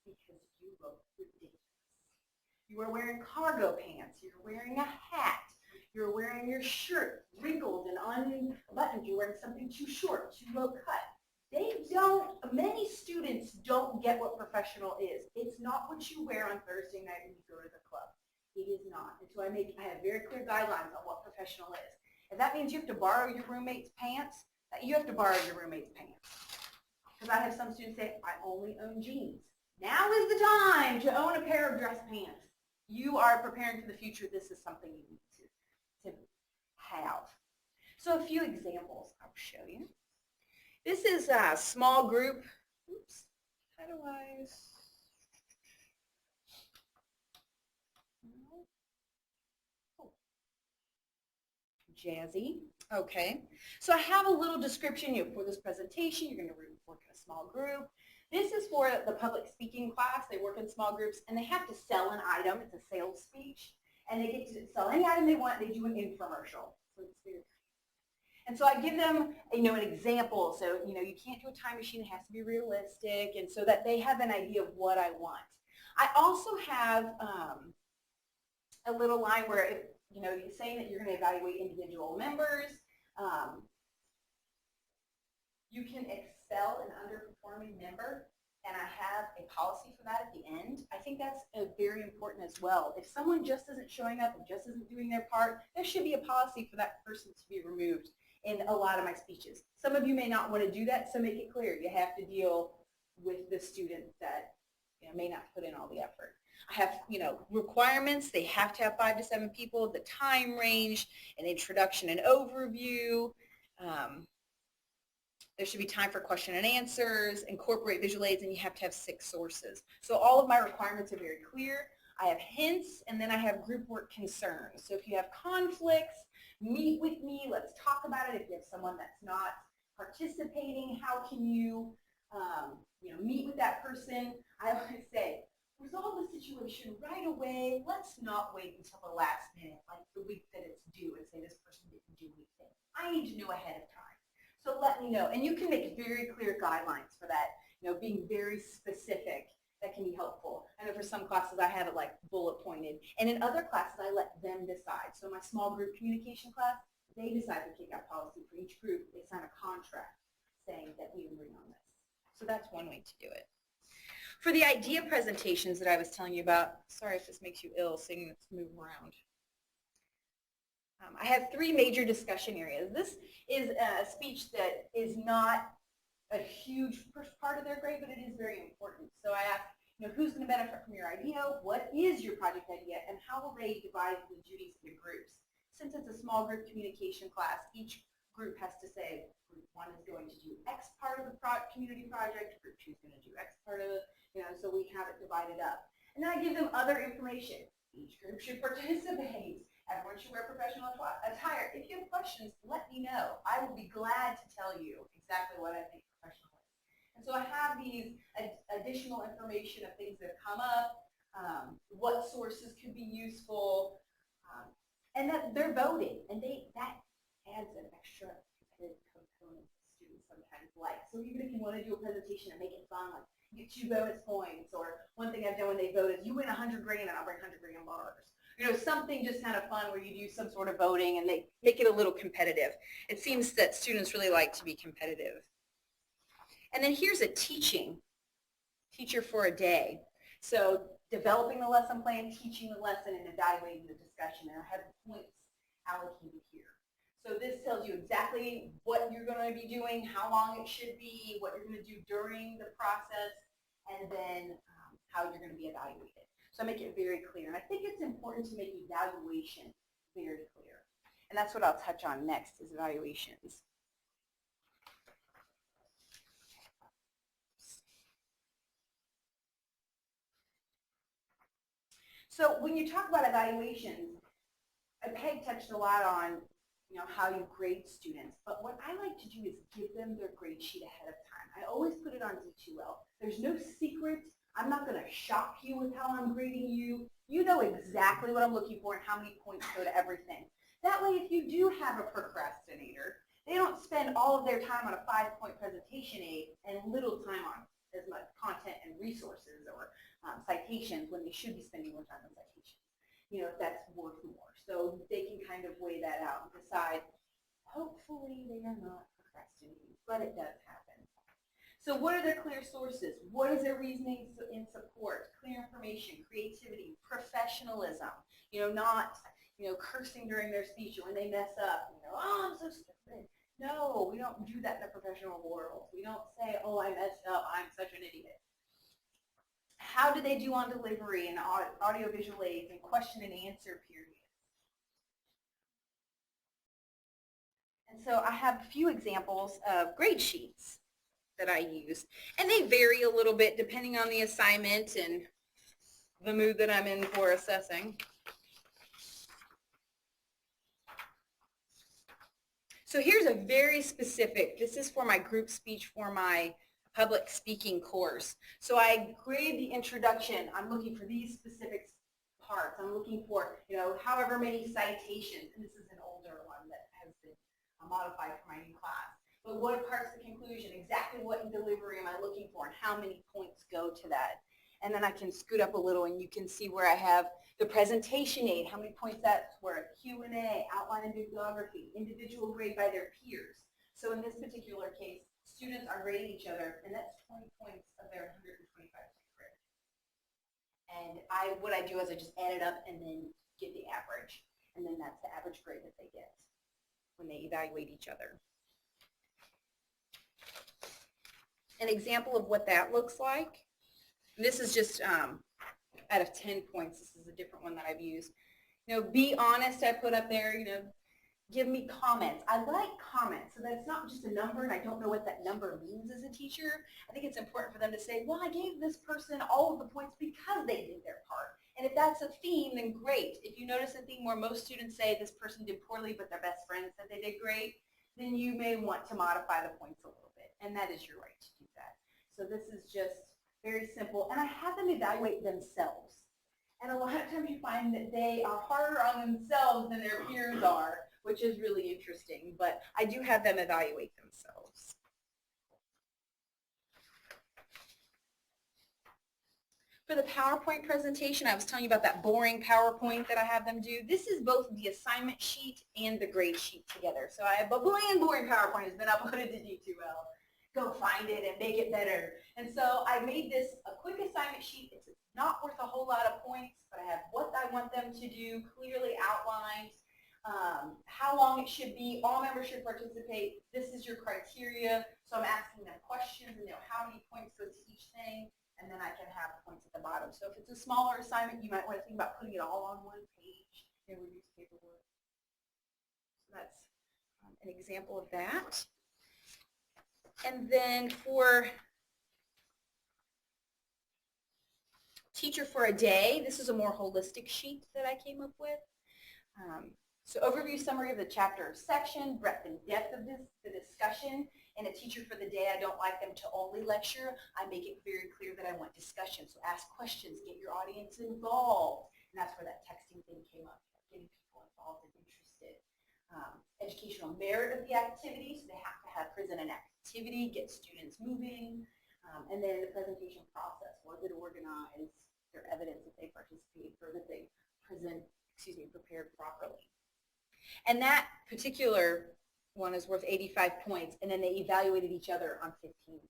because you look ridiculous. You are wearing cargo pants. You're wearing a hat. You're wearing your shirt wrinkled and unbuttoned. You're wearing something too short, too low cut. Many students don't get what professional is. It's not what you wear on Thursday night when you go to the club. It is not. And so I have very clear guidelines on what professional is. If that means you have to borrow your roommate's pants, you have to borrow your roommate's pants. Because I have some students say, I only own jeans. Now is the time to own a pair of dress pants. You are preparing for the future. This is something you need to have. So a few examples I'll show you. This is a small group. Oops. How do I? Oh. Jazzy. Okay. So I have a little description for this presentation. You're going to work in a small group. This is for the public speaking class. They work in small groups, and they have to sell an item. It's a sales speech. And they get to sell any item they want. They do an infomercial. So it's very And so I give them, an example. So, you can't do a time machine. It has to be realistic. And so that they have an idea of what I want. I also have a little line where, you're saying that you're going to evaluate individual members. You can expel an underperforming member, and I have a policy for that at the end. I think that's very important as well. If someone just isn't showing up and just isn't doing their part, there should be a policy for that person to be removed in a lot of my speeches. Some of you may not want to do that, so make it clear. You have to deal with the student that may not put in all the effort. I have, requirements. They have to have 5 to 7 people, the time range, an introduction and overview. There should be time for question and answers, incorporate visual aids, and you have to have 6 sources. So all of my requirements are very clear. I have hints, and then I have group work concerns. So if you have conflicts, meet with me. Let's talk about it. If you have someone that's not participating, how can you, meet with that person? I always say, resolve the situation right away. Let's not wait until the last minute, like the week that it's due, and say this person didn't do anything. I need to know ahead of time. So let me know. And you can make very clear guidelines for that, being very specific. That can be helpful. I know for some classes I have it like bullet pointed. And in other classes I let them decide. So my small group communication class, they decide the kick-out policy for each group. They sign a contract saying that we agree on this. So that's one way to do it. For the idea presentations that I was telling you about, sorry if this makes you ill seeing this move around. I have 3 major discussion areas. This is a speech that is not a huge part of their grade, but it is very important. So I ask, who's going to benefit from your idea? What is your project idea? And how will they divide the duties into groups? Since it's a small group communication class, each group has to say, group 1 is going to do X part of the community project, group 2 is going to do X part of it, so we have it divided up. And then I give them other information. Each group should participate. Everyone should wear professional attire. If you have questions, let me know. I will be glad to tell you exactly what I think professional is. And so I have these additional information of things that have come up, what sources could be useful, and that they're voting. And that adds an extra competitive component that students sometimes like. So even if you want to do a presentation and make it fun, like get 2 bonus points, or one thing I've done when they vote is you win 100 grand and I'll bring 100 grand bars. Something just kind of fun where you do some sort of voting and they make it a little competitive. It seems that students really like to be competitive. And then here's a teacher for a day. So developing the lesson plan, teaching the lesson, and evaluating the discussion. And I have points allocated here. So this tells you exactly what you're going to be doing, how long it should be, what you're going to do during the process, and then how you're going to be evaluated. So I make it very clear. And I think it's important to make evaluation very clear. And that's what I'll touch on next is evaluations. So when you talk about evaluations, Peg touched a lot on how you grade students. But what I like to do is give them their grade sheet ahead of time. I always put it on D2L. There's no secret. I'm not going to shock you with how I'm grading you. You know exactly what I'm looking for and how many points go to everything. That way, if you do have a procrastinator, they don't spend all of their time on a 5-point presentation aid and little time on as much content and resources or citations when they should be spending more time on citations. If that's worth more. So they can kind of weigh that out and decide, hopefully they are not procrastinating, but it does happen. So what are their clear sources? What is their reasoning in support? Clear information, creativity, professionalism. Not, cursing during their speech or when they mess up. Oh, I'm so stupid. No, we don't do that in the professional world. We don't say, oh, I messed up. I'm such an idiot. How do they do on delivery and audio-visual aids and question and answer periods? And so I have a few examples of grade sheets that I use. And they vary a little bit depending on the assignment and the mood that I'm in for assessing. So here's a very specific, this is for my group speech for my public speaking course. So I grade the introduction. I'm looking for these specific parts. I'm looking for, however many citations. And this is an older one that has been modify for my new class. But what part's the conclusion? Exactly what in delivery am I looking for, and how many points go to that? And then I can scoot up a little, and you can see where I have the presentation aid, how many points that's worth, Q&A, outline and bibliography, individual grade by their peers. So in this particular case, students are grading each other, and that's 20 points of their 125 point grade. And what I do is I just add it up and then get the average, and then that's the average grade that they get when they evaluate each other. An example of what that looks like. This is just out of 10 points. This is a different one that I've used. Be honest, I put up there, give me comments. I like comments so that it's not just a number and I don't know what that number means as a teacher. I think it's important for them to say, well, I gave this person all of the points because they did their part. And if that's a theme, then great. If you notice a theme where most students say this person did poorly but their best friend said they did great, then you may want to modify the points a little bit. And that is your right to do that. So this is just very simple. And I have them evaluate themselves. And a lot of times you find that they are harder on themselves than their peers are, which is really interesting. But I do have them evaluate themselves. For the PowerPoint presentation, I was telling you about that boring PowerPoint that I have them do. This is both the assignment sheet and the grade sheet together. So I have a boring PowerPoint has been uploaded to D2L. Go find it and make it better. And so I made this a quick assignment sheet. It's not worth a whole lot of points, but I have what I want them to do clearly outlined, how long it should be, all members should participate. This is your criteria. So I'm asking them questions and how many points go to each thing. And then I can have points at the bottom. So if it's a smaller assignment, you might want to think about putting it all on one page and reduce paperwork. So that's an example of that. And then for Teacher for a Day, this is a more holistic sheet that I came up with. So overview summary of the chapter section, breadth and depth of the discussion. And a Teacher for the Day, I don't like them to only lecture. I make it very clear that I want discussion. So ask questions, get your audience involved. And that's where that texting thing came up, getting people involved and interested. Educational merit of the activity, so they have to have present an activity, get students moving. And then the presentation process, was it organized, their evidence that they participated or that they prepared properly. And that particular one is worth 85 points, and then they evaluated each other on 15 points.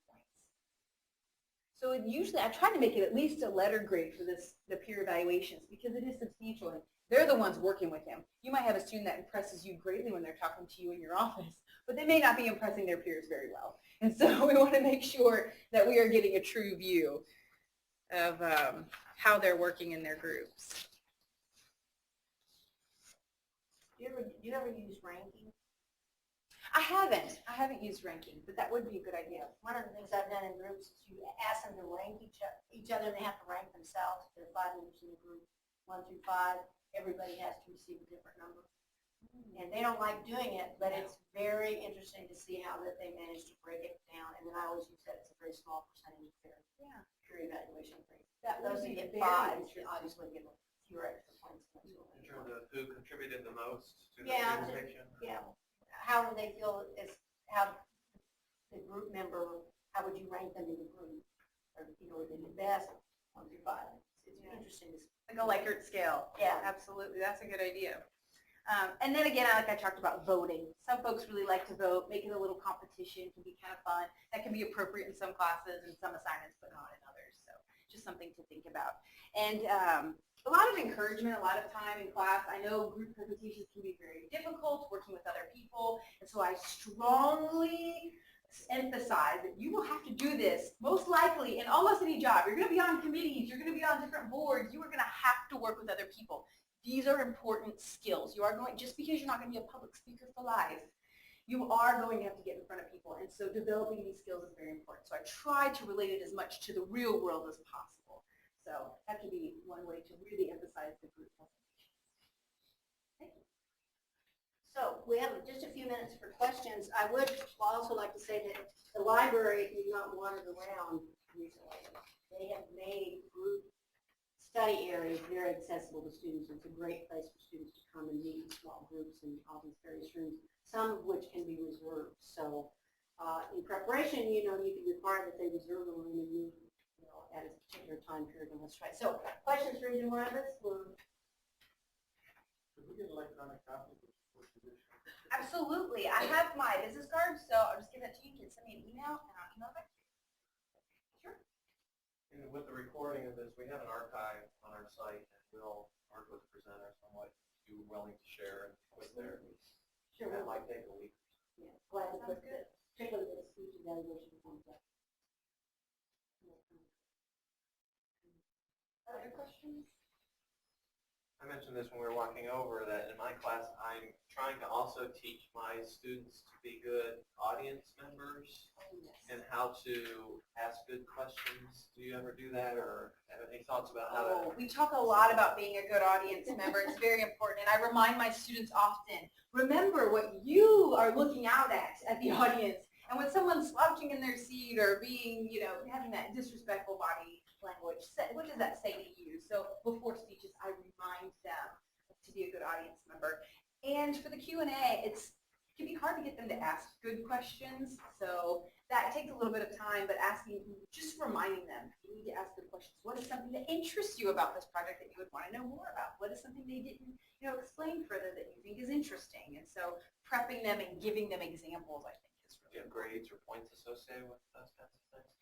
So usually I try to make it at least a letter grade for the peer evaluations because it is substantial. And they're the ones working with him. You might have a student that impresses you greatly when they're talking to you in your office, but they may not be impressing their peers very well. And so we want to make sure that we are getting a true view of how they're working in their groups. Do you ever use ranking? I haven't used ranking, but that would be a good idea. One of the things I've done in groups is you ask them to rank each other, and they have to rank themselves. There are 5 members in the group, 1 through 5. Everybody has to receive a different number. And they don't like doing it, but it's very interesting to see how that they manage to break it down. And then I always use that as a very small percentage of their peer evaluation grade. Those who get 5 obviously get fewer extra points. In terms of who contributed the most to the Yeah, presentation? Yeah. How do they feel is how the group member, how would you rank them in the group? Or, were they the best, 1 through 5? It's interesting to see. Like a Likert scale. Yeah. Absolutely. That's a good idea. And then again, like I talked about voting. Some folks really like to vote, make it a little competition, can be kind of fun. That can be appropriate in some classes and some assignments, but not in others. So just something to think about. And a lot of encouragement, a lot of time in class. I know group presentations can be very difficult, working with other people. And so I strongly emphasize that you will have to do this most likely in almost any job. You're going to be on committees, you're going to be on different boards, you are going to have to work with other people. These are important skills. You are going, just because you're not going to be a public speaker for life, you are going to have to get in front of people. And so developing these skills is very important. So I try to relate it as much to the real world as possible. So that could be one way to really emphasize the group presentations. Thank you. So we have just a few minutes for questions. I would also like to say that the library, if you've not wandered around recently, they have made group study areas very accessible to students. It's a great place for students to come and meet in small groups in all these various rooms. some of which can be reserved. So in preparation, you know, you can require that they reserve the room and you know, at a particular time period, and let's try. So questions for either one of us? Could we get electronic copies of this edition? Absolutely. I have my business card, so I'll just give that to you. You can send me an email, and I'll email it back to you. Sure. And with the recording of this, we have an archive on our site, and we'll work with the presenters on what you're willing to share with their, Sure. that might take a week. Yeah, glad to Sounds put good. the, particularly the speech evaluation forms up. Other questions? I mentioned this when we were walking over, that in my class, I'm trying to also teach my students to be good audience members and how to ask good questions. Do you ever do that, or have any thoughts about how to? Oh, we talk a lot about being a good audience member. It's very important. And I remind my students often, remember what you are looking out at the audience. And when someone's slouching in their seat or being, you know, having that disrespectful body language, what does that say to you? So before speeches, I remind them to be a good audience member. And for the Q&A, it can be hard to get them to ask good questions. So that takes a little bit of time, but just reminding them, you need to ask good questions. What is something that interests you about this project that you would want to know more about? What is something they didn't, you know, explain further that you think is interesting? And so prepping them and giving them examples, I think, is Do you really have grades or points associated with those kinds of things?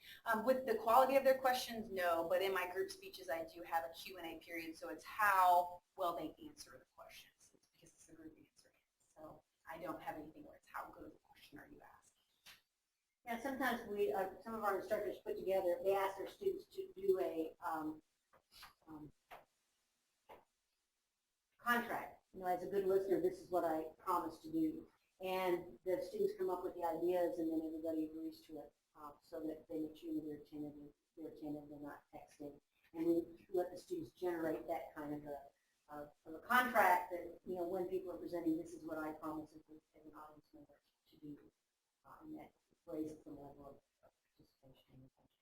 With the quality of their questions, no, but in my group speeches, I do have a Q&A period, so it's how well they answer the questions. It's because it's a group answer. So I don't have anything where it's how good of a question are you asking. Yeah, sometimes some of our instructors put together, they ask their students to do a contract. You know, as a good listener, this is what I promise to do. And the students come up with the ideas, and then everybody agrees to it, so that they make sure they're attentive, they're not texting. And we let the students generate that kind of a contract that, you know, when people are presenting, this is what I promise as an audience member to do. And that raises the level of participation and attention.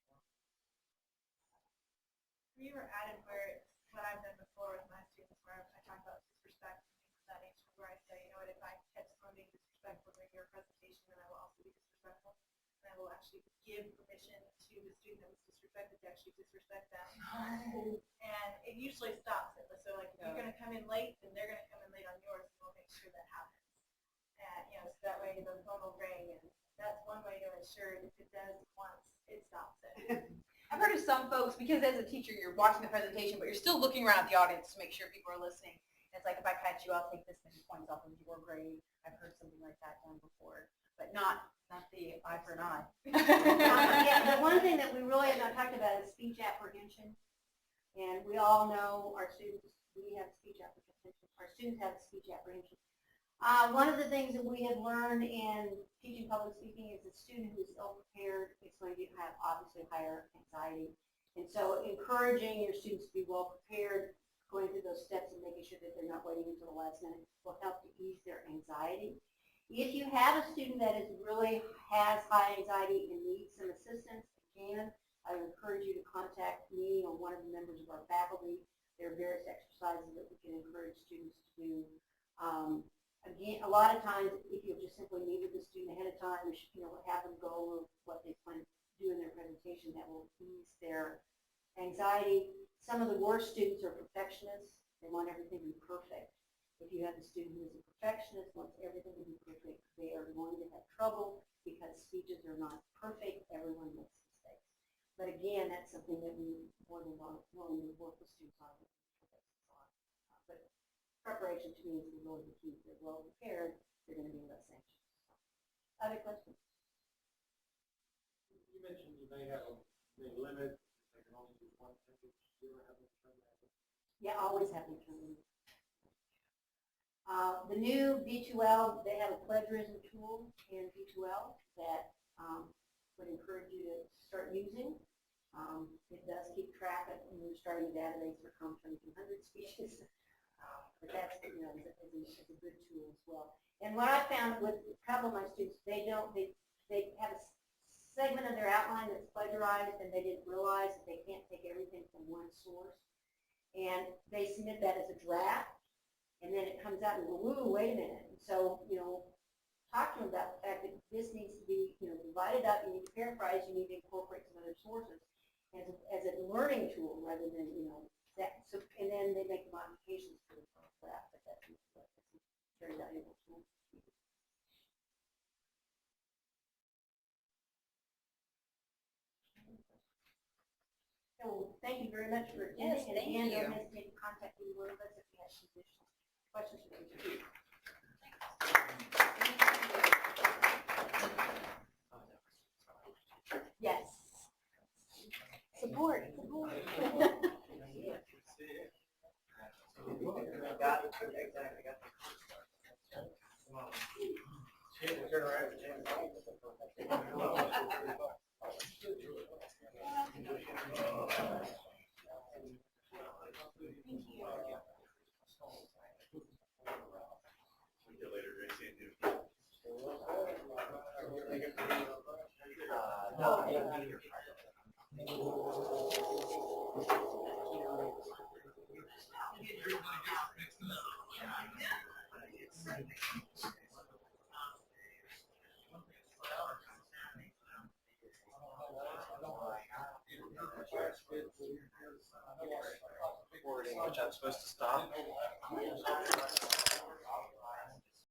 We were added where it's what I've done before with my students, where I talk about disrespect and things of that nature, where I say, you know what, if I catch someone being disrespectful during your presentation, then I will also be disrespectful. And I will actually give permission to the student that was disrespected to actually disrespect them. And it usually stops it. So like, if you're going to come in late, then they're going to come in late on yours, and we'll make sure that happens. And, you know, so that way the phone will ring, and that's one way to ensure if it does once, it stops it. I've heard of some folks, because as a teacher, you're watching the presentation, but you're still looking around at the audience to make sure people are listening. And it's like, if I catch you, I'll take this many points off of your grade. I've heard something like that done before, but not the eye for an eye. Yeah, the one thing that we really have not talked about is speech apprehension. And we all know our students, we have speech apprehension. Our students have speech apprehension. One of the things that we have learned in teaching public speaking is a student who is ill-prepared is going to have obviously higher anxiety. And so encouraging your students to be well-prepared, going through those steps and making sure that they're not waiting until the last minute will help to ease their anxiety. If you have a student that really has high anxiety and needs some assistance, again, I would encourage you to contact me or one of the members of our faculty. There are various exercises that we can encourage students to do. Again, a lot of times, if you just simply meet with the student ahead of time, you know, have them go over what they plan to do in their presentation, that will ease their anxiety. Some of the worst students are perfectionists. They want everything to be perfect. If you have a student who is a perfectionist, wants everything to be perfect, they are going to have trouble because speeches are not perfect. Everyone makes mistakes. But again, that's something that we more than willing to work with students on. But preparation to me is really the key. If they're well prepared, they're going to be less anxious. Other questions? You mentioned you may have a limit. They can only do one sentence. Do you ever have them turn that? Yeah, always have them turn in. The new V2L, they have a plagiarism tool in V2L that would encourage you to start using. It does keep track of, when you're starting a database for COM 2200 speeches. But that's, you know, it's a good tool as well. And what I found with a couple of my students, they have a segment of their outline that's plagiarized, and they didn't realize that they can't take everything from one source. And they submit that as a draft, and then it comes out and go, woo, wait a minute. And so, you know, talk to them about the fact that this needs to be, divided up, you need to paraphrase, you need to incorporate some other sources as a learning tool rather than, that, so, and then they make modifications to that, but that's a very valuable tool. So thank you very much for attending. Yes, And thank again, you. don't hesitate to contact either one of us if you have some additional questions for me. Yes. Support. Got it, exactly, got Turn around. See you later, great seeing you. No, I didn't mean your recording, which I'm supposed to stop.